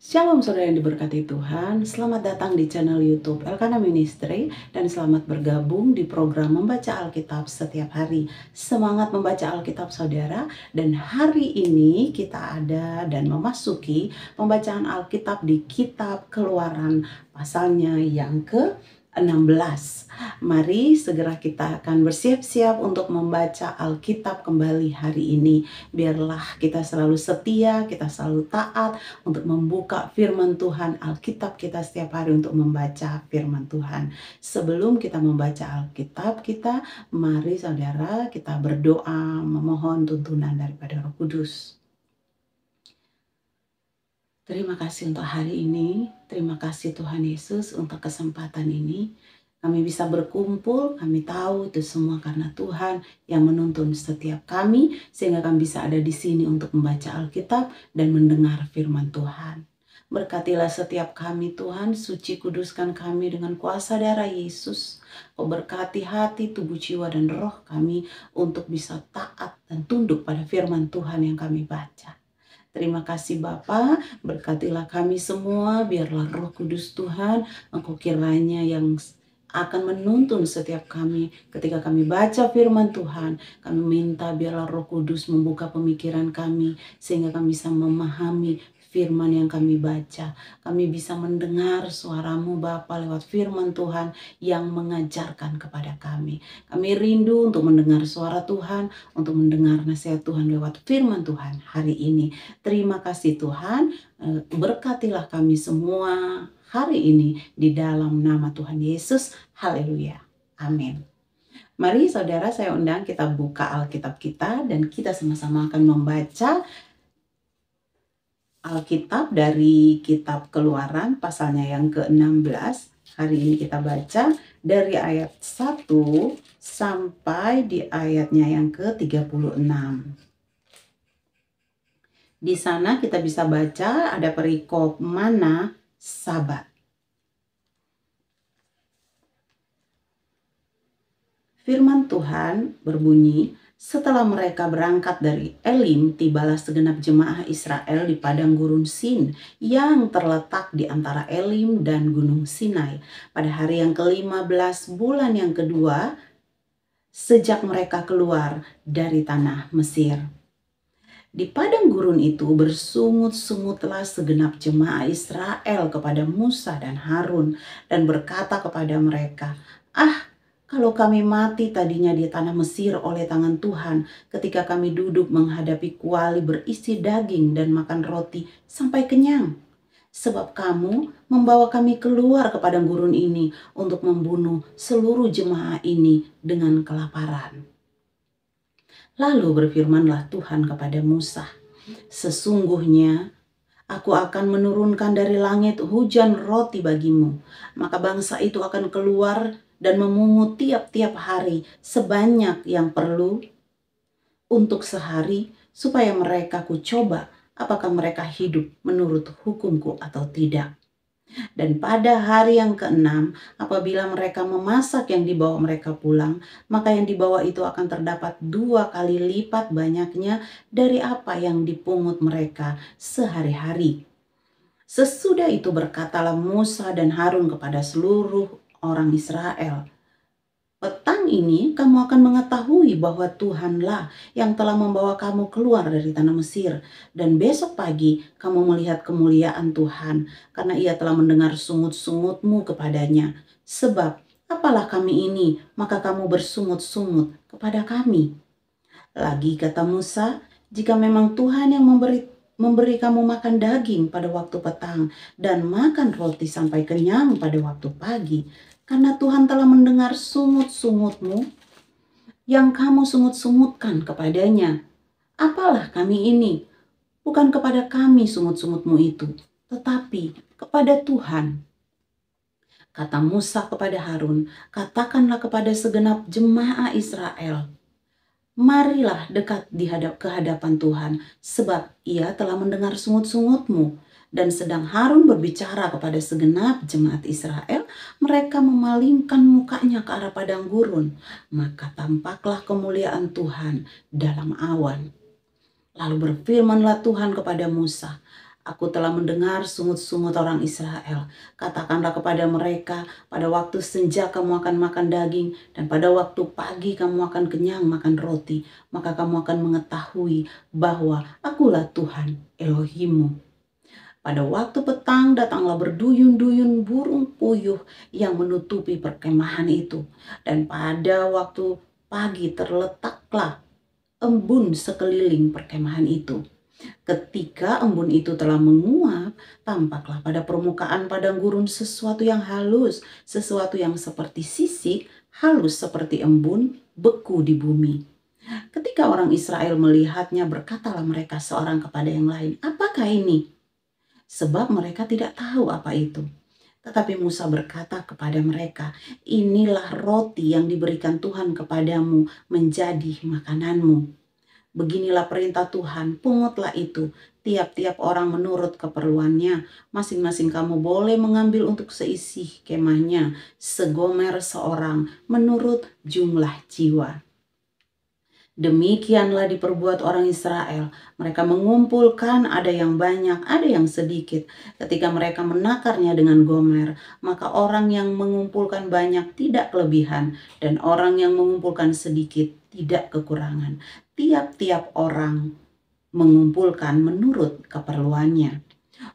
Shalom saudara yang diberkati Tuhan, selamat datang di channel YouTube Elkana Ministry dan selamat bergabung di program membaca Alkitab setiap hari. Semangat membaca Alkitab saudara, dan hari ini kita ada dan memasuki pembacaan Alkitab di kitab Keluaran pasalnya yang ke-16. Mari segera kita akan bersiap-siap untuk membaca Alkitab kembali hari ini. Biarlah kita selalu setia, kita selalu taat untuk membuka firman Tuhan, Alkitab kita setiap hari untuk membaca firman Tuhan. Sebelum kita membaca Alkitab kita, mari saudara kita berdoa memohon tuntunan daripada Roh Kudus. Terima kasih untuk hari ini, terima kasih Tuhan Yesus untuk kesempatan ini. Kami bisa berkumpul, kami tahu itu semua karena Tuhan yang menuntun setiap kami, sehingga kami bisa ada di sini untuk membaca Alkitab dan mendengar firman Tuhan. Berkatilah setiap kami Tuhan, suci kuduskan kami dengan kuasa darah Yesus. Kau berkati hati, tubuh, jiwa, dan roh kami untuk bisa taat dan tunduk pada firman Tuhan yang kami baca. Terima kasih Bapa, berkatilah kami semua, biarlah Roh Kudus Tuhan, Engkau kiranya yang akan menuntun setiap kami ketika kami baca firman Tuhan. Kami minta biarlah Roh Kudus membuka pemikiran kami sehingga kami bisa memahami firman yang kami baca. Kami bisa mendengar suara-Mu Bapa lewat firman Tuhan yang mengajarkan kepada kami. Kami rindu untuk mendengar suara Tuhan, untuk mendengar nasihat Tuhan lewat firman Tuhan hari ini. Terima kasih Tuhan, berkatilah kami semua hari ini di dalam nama Tuhan Yesus. Haleluya. Amin. Mari saudara, saya undang kita buka Alkitab kita dan kita sama-sama akan membaca Alkitab dari kitab Keluaran pasalnya yang ke-16. Hari ini kita baca dari ayat 1 sampai di ayatnya yang ke-36. Di sana kita bisa baca ada perikop mana Sabat. Firman Tuhan berbunyi, setelah mereka berangkat dari Elim, tibalah segenap jemaah Israel di padang gurun Sin yang terletak di antara Elim dan Gunung Sinai pada hari yang ke-15 bulan yang kedua sejak mereka keluar dari tanah Mesir. Di padang gurun itu bersungut-sungutlah segenap jemaah Israel kepada Musa dan Harun dan berkata kepada mereka, kalau kami mati tadinya di tanah Mesir oleh tangan Tuhan ketika kami duduk menghadapi kuali berisi daging dan makan roti sampai kenyang. Sebab kamu membawa kami keluar ke padang gurun ini untuk membunuh seluruh jemaah ini dengan kelaparan. Lalu berfirmanlah Tuhan kepada Musa, sesungguhnya Aku akan menurunkan dari langit hujan roti bagimu, maka bangsa itu akan keluar dan memungut tiap-tiap hari sebanyak yang perlu untuk sehari, supaya mereka kucoba apakah mereka hidup menurut hukumku atau tidak. Dan pada hari yang ke-6, apabila mereka memasak yang dibawa mereka pulang, maka yang dibawa itu akan terdapat 2 kali lipat banyaknya dari apa yang dipungut mereka sehari-hari. Sesudah itu berkatalah Musa dan Harun kepada seluruh orang Israel, petang ini kamu akan mengetahui bahwa Tuhanlah yang telah membawa kamu keluar dari tanah Mesir. Dan besok pagi kamu melihat kemuliaan Tuhan, karena ia telah mendengar sungut-sungutmu kepadanya. Sebab apalah kami ini, maka kamu bersungut-sungut kepada kami. Lagi kata Musa, jika memang Tuhan yang memberi kamu makan daging pada waktu petang dan makan roti sampai kenyang pada waktu pagi, karena Tuhan telah mendengar sungut-sungutmu yang kamu sungut-sungutkan kepadanya. Apalah kami ini? Bukan kepada kami sungut-sungutmu itu, tetapi kepada Tuhan. Kata Musa kepada Harun, katakanlah kepada segenap jemaah Israel, marilah dekat ke hadapan Tuhan, sebab ia telah mendengar sungut-sungutmu. Dan sedang Harun berbicara kepada segenap jemaat Israel, mereka memalingkan mukanya ke arah padang gurun. Maka tampaklah kemuliaan Tuhan dalam awan. Lalu berfirmanlah Tuhan kepada Musa, Aku telah mendengar sungut-sungut orang Israel. Katakanlah kepada mereka, pada waktu senja kamu akan makan daging, dan pada waktu pagi kamu akan kenyang makan roti. Maka kamu akan mengetahui bahwa akulah Tuhan Elohimmu. Pada waktu petang datanglah berduyun-duyun burung puyuh yang menutupi perkemahan itu. Dan pada waktu pagi terletaklah embun sekeliling perkemahan itu. Ketika embun itu telah menguap, tampaklah pada permukaan padang gurun sesuatu yang halus, sesuatu yang seperti sisik, halus seperti embun, beku di bumi. Ketika orang Israel melihatnya, berkatalah mereka seorang kepada yang lain, "Apakah ini?" Sebab mereka tidak tahu apa itu. Tetapi Musa berkata kepada mereka, "Inilah roti yang diberikan Tuhan kepadamu menjadi makananmu. Beginilah perintah Tuhan, pungutlah itu, tiap-tiap orang menurut keperluannya. Masing-masing kamu boleh mengambil untuk seisi kemahnya, segomer seorang menurut jumlah jiwa." Demikianlah diperbuat orang Israel. Mereka mengumpulkan, ada yang banyak, ada yang sedikit. Ketika mereka menakarnya dengan gomer, maka orang yang mengumpulkan banyak tidak kelebihan, dan orang yang mengumpulkan sedikit tidak kekurangan. Tiap-tiap orang mengumpulkan menurut keperluannya.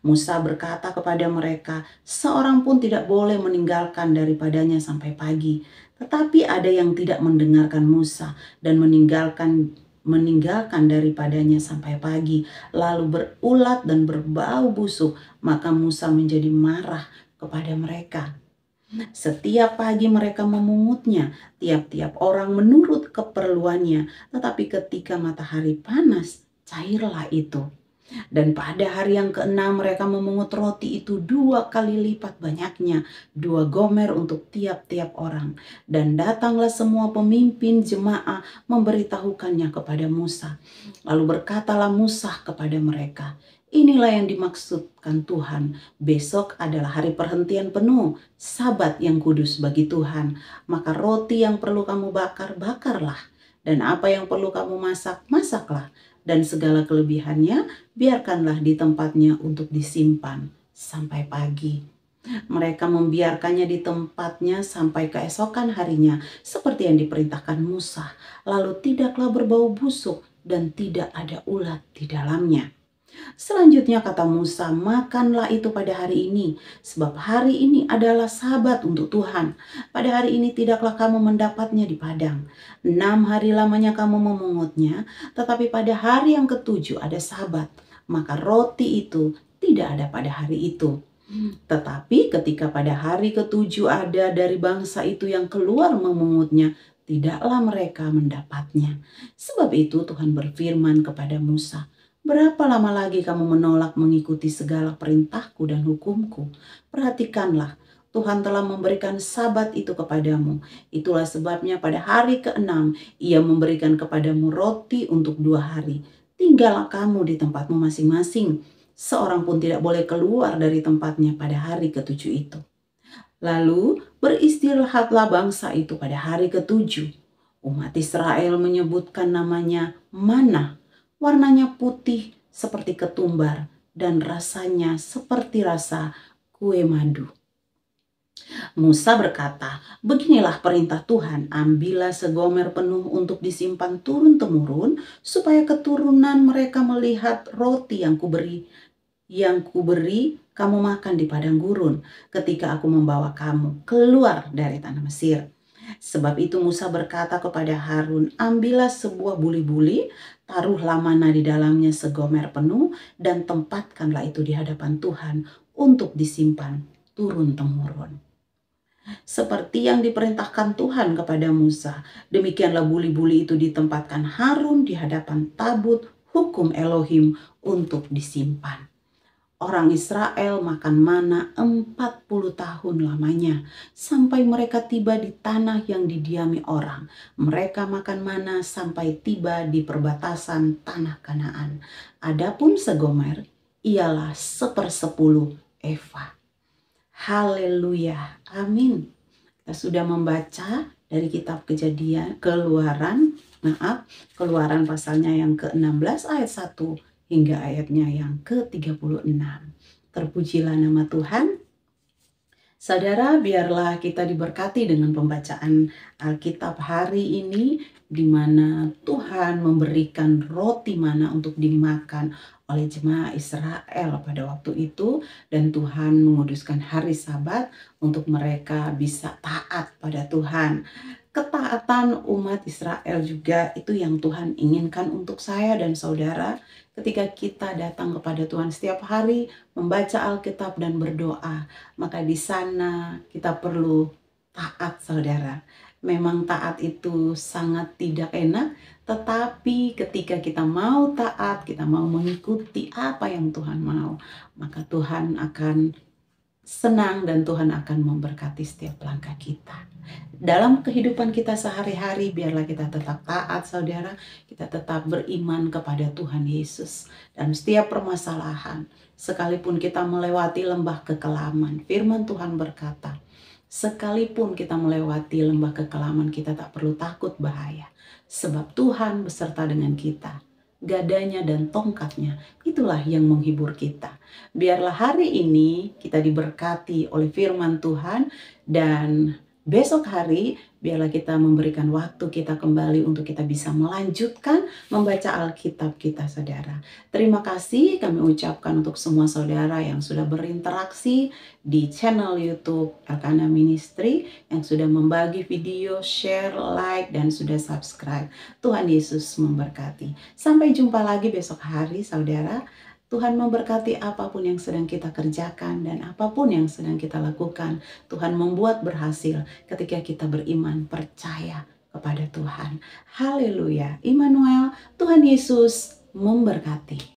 Musa berkata kepada mereka, "Seorang pun tidak boleh meninggalkan daripadanya sampai pagi." Tetapi ada yang tidak mendengarkan Musa dan meninggalkan daripadanya sampai pagi, lalu berulat dan berbau busuk. Maka Musa menjadi marah kepada mereka. Setiap pagi mereka memungutnya, tiap-tiap orang menurut keperluannya. Tetapi ketika matahari panas, cairlah itu. Dan pada hari yang keenam mereka memungut roti itu 2 kali lipat banyaknya, 2 gomer untuk tiap-tiap orang. Dan datanglah semua pemimpin jemaah memberitahukannya kepada Musa. Lalu berkatalah Musa kepada mereka, "Inilah yang dimaksudkan Tuhan. Besok adalah hari perhentian penuh, Sabat yang kudus bagi Tuhan. Maka roti yang perlu kamu bakar, bakarlah. Dan apa yang perlu kamu masak, masaklah. Dan segala kelebihannya biarkanlah di tempatnya untuk disimpan sampai pagi." Mereka membiarkannya di tempatnya sampai keesokan harinya, seperti yang diperintahkan Musa. Lalu tidaklah berbau busuk dan tidak ada ulat di dalamnya. Selanjutnya kata Musa, "Makanlah itu pada hari ini, sebab hari ini adalah Sabat untuk Tuhan. Pada hari ini tidaklah kamu mendapatnya di padang. 6 hari lamanya kamu memungutnya, tetapi pada hari yang ketujuh ada Sabat. Maka roti itu tidak ada pada hari itu. Tetapi ketika pada hari ketujuh ada dari bangsa itu yang keluar memungutnya, tidaklah mereka mendapatnya. Sebab itu Tuhan berfirman kepada Musa, "Berapa lama lagi kamu menolak mengikuti segala perintahku dan hukumku? Perhatikanlah, Tuhan telah memberikan Sabat itu kepadamu. Itulah sebabnya pada hari keenam Ia memberikan kepadamu roti untuk 2 hari. Tinggallah kamu di tempatmu masing-masing. Seorang pun tidak boleh keluar dari tempatnya pada hari ketujuh itu." Lalu beristirahatlah bangsa itu pada hari ketujuh. Umat Israel menyebutkan namanya Manna. Warnanya putih seperti ketumbar dan rasanya seperti rasa kue madu. Musa berkata, "Beginilah perintah Tuhan, ambillah segomer penuh untuk disimpan turun-temurun, supaya keturunan mereka melihat roti yang kuberi kamu makan di padang gurun ketika aku membawa kamu keluar dari tanah Mesir." Sebab itu Musa berkata kepada Harun, "Ambillah sebuah buli-buli, taruhlah mana di dalamnya segomer penuh, dan tempatkanlah itu di hadapan Tuhan untuk disimpan turun-temurun." Seperti yang diperintahkan Tuhan kepada Musa, demikianlah buli-buli itu ditempatkan Harun di hadapan tabut hukum Elohim untuk disimpan. Orang Israel makan mana 40 tahun lamanya, sampai mereka tiba di tanah yang didiami orang. Mereka makan mana sampai tiba di perbatasan tanah Kanaan. Adapun segomer ialah 1/10 eva. Haleluya, amin. Kita sudah membaca dari kitab Keluaran pasalnya yang ke-16 ayat 1 hingga ayatnya yang ke-36. Terpujilah nama Tuhan. Saudara, biarlah kita diberkati dengan pembacaan Alkitab hari ini, di mana Tuhan memberikan roti mana untuk dimakan oleh jemaah Israel pada waktu itu, dan Tuhan menguduskan hari Sabat untuk mereka bisa taat pada Tuhan. Ketaatan umat Israel juga itu yang Tuhan inginkan untuk saya dan saudara ketika kita datang kepada Tuhan setiap hari, membaca Alkitab dan berdoa. Maka di sana kita perlu taat, saudara. Memang taat itu sangat tidak enak, tetapi ketika kita mau taat, kita mau mengikuti apa yang Tuhan mau, maka Tuhan akan senang dan Tuhan akan memberkati setiap langkah kita. Dalam kehidupan kita sehari-hari, biarlah kita tetap taat, saudara. Kita tetap beriman kepada Tuhan Yesus. Dan setiap permasalahan, sekalipun kita melewati lembah kekelaman, firman Tuhan berkata, sekalipun kita melewati lembah kekelaman, kita tak perlu takut bahaya. Sebab Tuhan beserta dengan kita. Gadanya dan tongkatnya, itulah yang menghibur kita. Biarlah hari ini kita diberkati oleh firman Tuhan, dan besok hari biarlah kita memberikan waktu kita kembali untuk kita bisa melanjutkan membaca Alkitab kita, saudara. Terima kasih kami ucapkan untuk semua saudara yang sudah berinteraksi di channel YouTube Elkana Ministry, yang sudah membagi video, share, like, dan sudah subscribe. Tuhan Yesus memberkati. Sampai jumpa lagi besok hari, saudara. Tuhan memberkati apapun yang sedang kita kerjakan dan apapun yang sedang kita lakukan. Tuhan membuat berhasil ketika kita beriman, percaya kepada Tuhan. Haleluya. Immanuel, Tuhan Yesus memberkati.